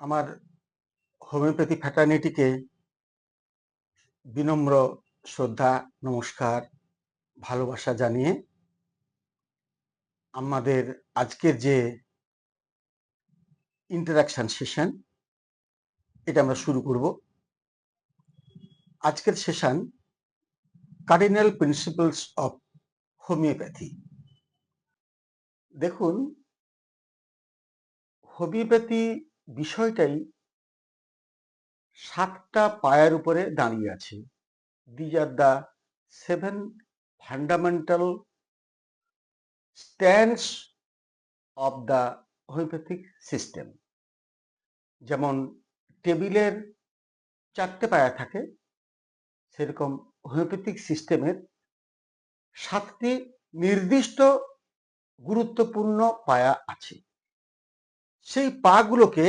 আমার হোমিওপ্যাথি ফ্র্যাটার্নিটিকে বিনম্র শ্রদ্ধা, নমস্কার, ভালোবাসা জানিয়ে আমাদের আজকের যে ইন্টারাকশন সেশন এটা আমরা শুরু করব। আজকের session cardinal principles of homeopathy. দেখুন, হোমিওপ্যাথি বিষয়টাই 7টা পায়ের উপরে দাঁড়িয়ে আছে। These are the 7 fundamental stands of the homeopathic system. যেমন টেবিলের 4টে পায়া থাকে, সেরকম হোমিওপ্যাথিক সিস্টেমের 7টি নির্দিষ্ট গুরুত্বপূর্ণ পায়া আছে। সেই পাগুলোকে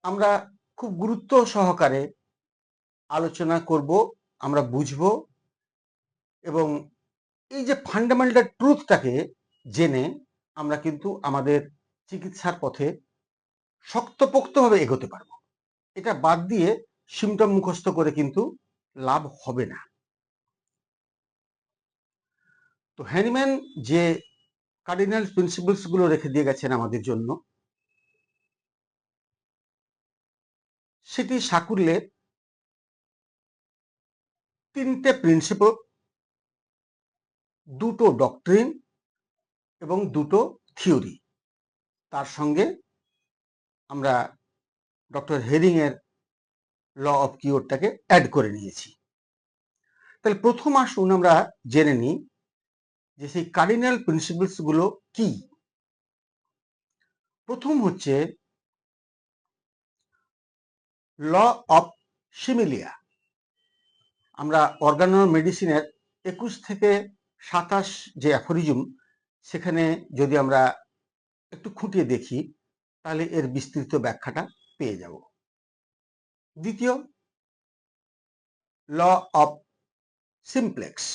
আমরা খুব গুরুত্ব সহকারে আলোচনা করব, আমরা বুঝব এবং এই যে ফান্ডামেন্টাল ট্রুথটাকে জেনে আমরা কিন্তু আমাদের চিকিৎসার পথে শক্তপোক্তভাবে এগোতে পারবো। এটা বাদ দিয়ে সিমটম মুখস্থ করে কিন্তু লাভ হবে না। তো হ্যানিম্যান যে কার্ডিনাল প্রিন্সিপালস গুলো রেখে দিয়ে গেছেন আমাদের জন্য, সেটি সাকুল্যের 3টে প্রিন্সিপাল, 2টো ডক্ট্রিন এবং 2টো থিওরি। তার সঙ্গে আমরা ডক্টর হেরিং এর ল অফ কিওরটাকে অ্যাড করে নিয়েছি। তাহলে প্রথম আসুন আমরা জেনে নিই যে সেই কার্ডিনাল প্রিন্সিপালস গুলো কি। প্রথম হচ্ছে ল অফ সিমিলিয়া। আমরা অর্গানো মেডিসিনের 21 থেকে 27 যে অ্যাফোরিজম, সেখানে যদি আমরা একটু খুঁটিয়ে দেখি তাহলে এর বিস্তৃত ব্যাখ্যাটা পেয়ে যাব। দ্বিতীয়, ল অফ সিমপ্লেক্স।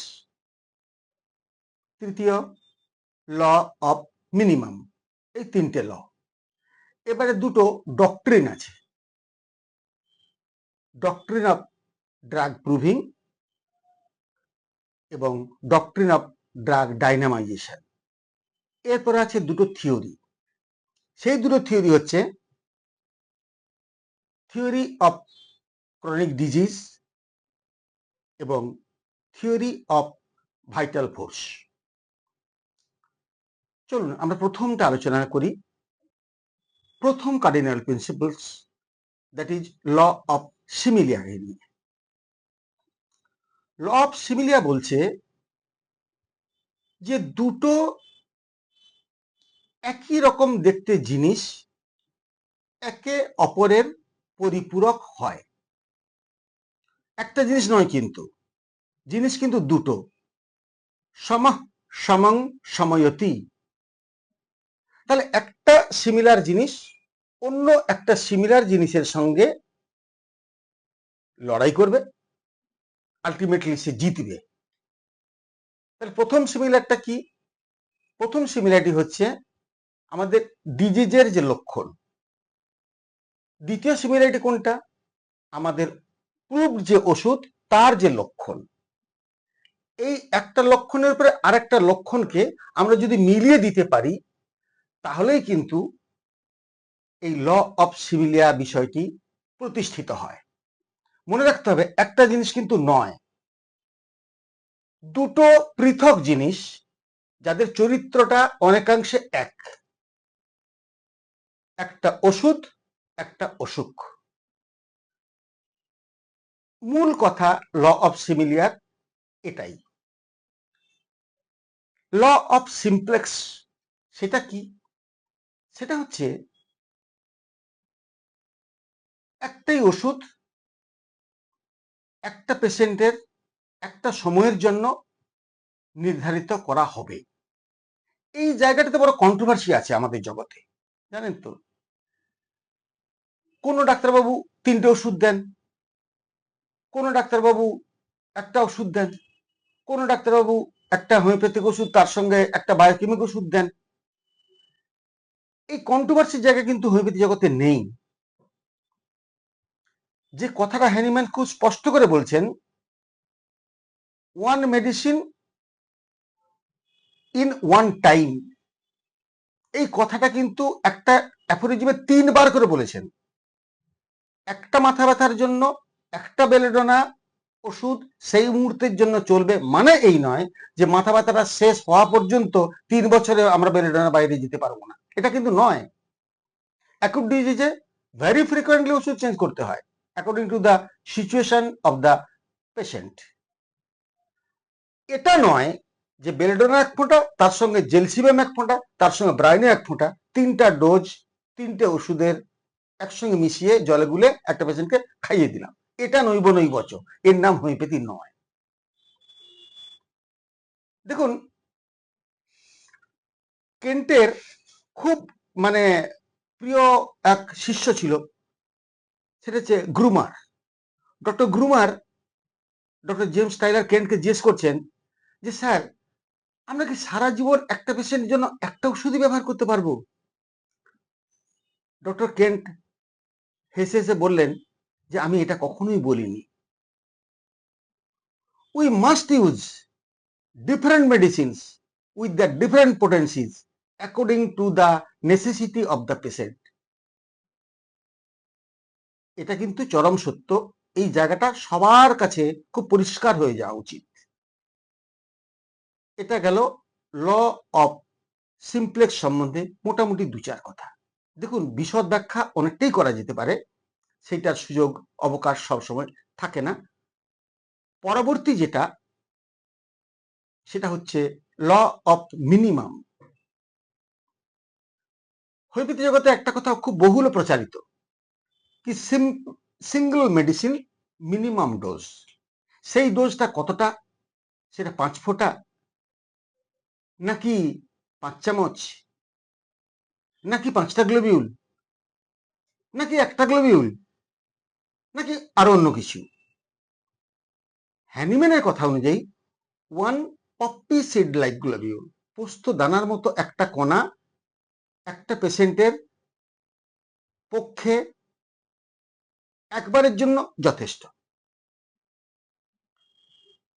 তৃতীয়, ল অফ মিনিমাম। এই 3টে ল। এবারে 2টো ডক্ট্রিন আছে, ডক্ট্রিন অফ ড্রাগ প্রুভিং এবং ডক্ট্রিন অফ ড্রাগ ডাইনামাইজেশন। এরপর আছে 2টো থিওরি। সেই 2টো থিওরি হচ্ছে থিওরি অফ ক্রনিক ডিজিজ এবং থিওরি অফ ভাইটাল ফোর্স। চলুন আমরা প্রথমটা আলোচনা করি। প্রথম cardinal principles, that is law of similia. Law of similia বলছে যে 2টো একই রকম দেখতে জিনিস একে অপরের পরিপূরক হয়। একটা জিনিস নয়, কিন্তু জিনিস কিন্তু 2টো। সমঃ সমং সময়তি। তাহলে একটা সিমিলার জিনিস অন্য একটা সিমিলার জিনিসের সঙ্গে লড়াই করবে, আলটিমেটলি সে জিতবে। তাহলে প্রথম সিমিলারটা কি? প্রথম সিমিলারিটি হচ্ছে আমাদের ডিজিজের যে লক্ষণ। দ্বিতীয় সিমিলারিটি কোনটা? আমাদের প্রুভড যে ওষুধ তার যে লক্ষণ। এই একটা লক্ষণের উপরে আরেকটা লক্ষণকে আমরা যদি মিলিয়ে দিতে পারি তাহলেই কিন্তু এই ল অফ সিমিলিয়া বিষয়টি প্রতিষ্ঠিত হয়। মনে রাখতে হবে, একটা জিনিস কিন্তু নয়, 2টো পৃথক জিনিস যাদের চরিত্রটা অনেকাংশে এক। একটা ওষুধ, একটা অসুখ। মূল কথা ল অফ সিমিলিয়ার এটাই। ল অফ সিমপ্লেক্স সেটা কি? সেটা হচ্ছে একটাই ওষুধ একটা পেশেন্টের একটা সময়ের জন্য নির্ধারিত করা হবে। এই জায়গাটাতে বড় কন্ট্রোভার্সি আছে আমাদের জগতে, জানেন তো। কোনো ডাক্তারবাবু 3টে ওষুধ দেন, কোনো ডাক্তারবাবু একটা ওষুধ দেন, কোনো ডাক্তারবাবু একটা হোমিওপ্যাথিক ওষুধ তার সঙ্গে একটা বায়োকেমিক ওষুধ দেন। এই কন্ট্রোভার্সির জায়গা কিন্তু হোমিওপ্যাথি জগতে নেই। যে কথাটা হ্যানিম্যান খুব স্পষ্ট করে বলছেন, one medicine in one time, এই কথাটা কিন্তু একটা অ্যাফোরিজমে 3 বার করে বলেছেন। একটা মাথা ব্যথার জন্য একটা বেলেডোনা ওষুধ সেই মুহূর্তের জন্য চলবে, মানে এই নয় যে মাথা ব্যথাটা শেষ হওয়া পর্যন্ত 3 বছরে আমরা বেলেডোনা বাইরে যেতে পারবো না, এটা কিন্তু নয়। অ্যাকুট ডিজিজে ভেরি ফ্রিকোয়েন্টলি ওষুধ চেঞ্জ করতে হয় according to the situation of the patient. এটা নয় যে বেলেডোনা 1 ফোঁটা, তার সঙ্গে জেলসিবাম 1 ফোঁটা, তার সঙ্গে ব্রাইনো 1 ফোঁটা, 3টা ডোজ 3টে ওষুধের একসঙ্গে মিশিয়ে জলে গুলে একটা পেশেন্টকে খাইয়ে দিলাম। এটা নৈব নৈবচ, এর নাম হোমিওপ্যাথি নয়। দেখুন, কেন্টের খুব মানে প্রিয় এক শিষ্য ছিল, সেটা হচ্ছে Grummer. Doctor Grummer doctor James Tyler কেন্টকে জিজ্ঞেস করছেন যে স্যার, আমরা কি সারা জীবন একটা পেশেন্টের জন্য একটা ওষুধই ব্যবহার করতে পারবো? ডক্টর কেন্ট হেসে হেসে বললেন যে আমি এটা কখনোই বলিনি। We must use different medicines with the different potencies according to the necessity of the patient. এটা কিন্তু চরম সত্য, এই জায়গাটা সবার কাছে খুব পরিষ্কার হয়ে যাওয়া উচিত। এটা গেল ল অফ সিমপ্লেক্স সম্বন্ধে মোটামুটি 2-4 কথা। দেখুন, বিশদ ব্যাখ্যা অনেকটাই করা যেতে পারে, সেইটার সুযোগ অবকাশ সবসময় থাকে না। পরবর্তী যেটা, সেটা হচ্ছে ল অফ মিনিমাম। হোমিওপ্যাথি জগতে একটা কথা খুব বহুল প্রচারিত, কি সিঙ্গল মেডিসিন মিনিমাম ডোজ। সেই ডোজটা কতটা? সেটা 5 ফোঁটা, নাকি 5 চামচ, নাকি 5টা গ্লোবিউল, নাকি একটা গ্লোবিউল, নাকি আরো অন্য কিছু? হ্যানিম্যানের কথা অনুযায়ী 1 পপি সিড লাইক গ্লোবিউল, পোস্ত দানার মতো একটা কণা একটা পেশেন্টের পক্ষে একবারের জন্য যথেষ্ট।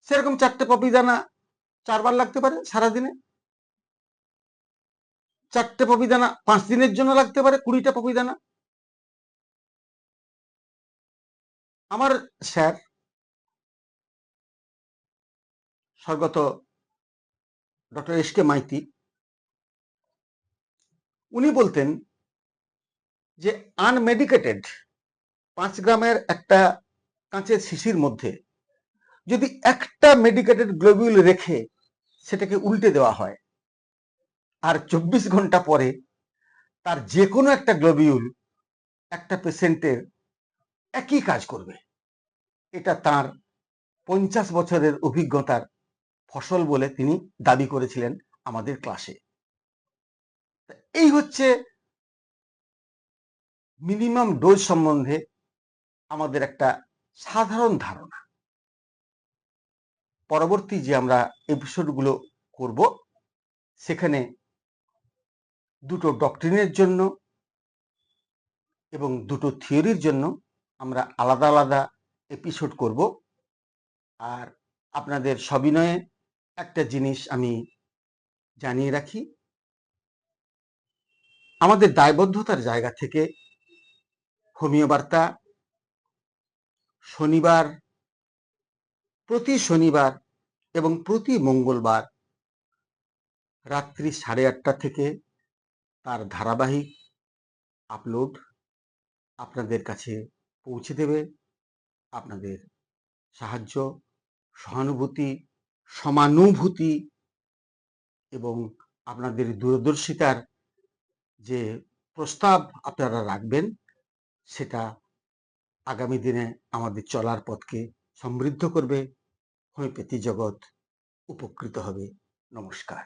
সেরকম 4টে পপি দানা 4 বার লাগতে পারে সারাদিনে, 4টে পপি দানা 5 দিনের জন্য লাগতে পারে 20টা পপি দানা। আমার স্যার স্বর্গত ডক্টর এস কে মাইতি, উনি বলতেন যে আনমেডিকেটেড 5 গ্রামের একটা কাঁচের শিশির মধ্যে যদি একটা মেডিকেটেড গ্লোবিউল রেখে সেটাকে উল্টে দেওয়া হয়, আর 24 ঘন্টা পরে তার যে কোনো একটা গ্লোবিউল একটা পেশেন্টের একই কাজ করবে। এটা তার 50 বছরের অভিজ্ঞতার ফসল বলে তিনি দাবি করেছিলেন আমাদের ক্লাসে। এই হচ্ছে মিনিমাম ডোজ সম্বন্ধে আমাদের একটা সাধারণ ধারণা। পরবর্তী যে আমরা এপিসোডগুলো করব, সেখানে 2টো ডক্ট্রিনের জন্য এবং 2টো থিওরির জন্য আমরা আলাদা আলাদা এপিসোড করব। আর আপনাদের সবিনয়ে একটা জিনিস আমি জানিয়ে রাখি, আমাদের দায়বদ্ধতার জায়গা থেকে হোমিও বার্তা প্রতি শনিবার এবং প্রতি মঙ্গলবার রাত্রি 8:30 থেকে তার ধারাবাহিক আপলোড আপনাদের কাছে পৌঁছে দেবে। আপনাদের সাহায্য, সহানুভূতি, সমানুভূতি এবং আপনাদের দূরদর্শিতার যে প্রস্তাব আপনারা রাখবেন, সেটা আগামী দিনে আমাদের চলার পথকে সমৃদ্ধ করবে। হোমিওপ্যাথি জগৎ উপকৃত হবে। নমস্কার।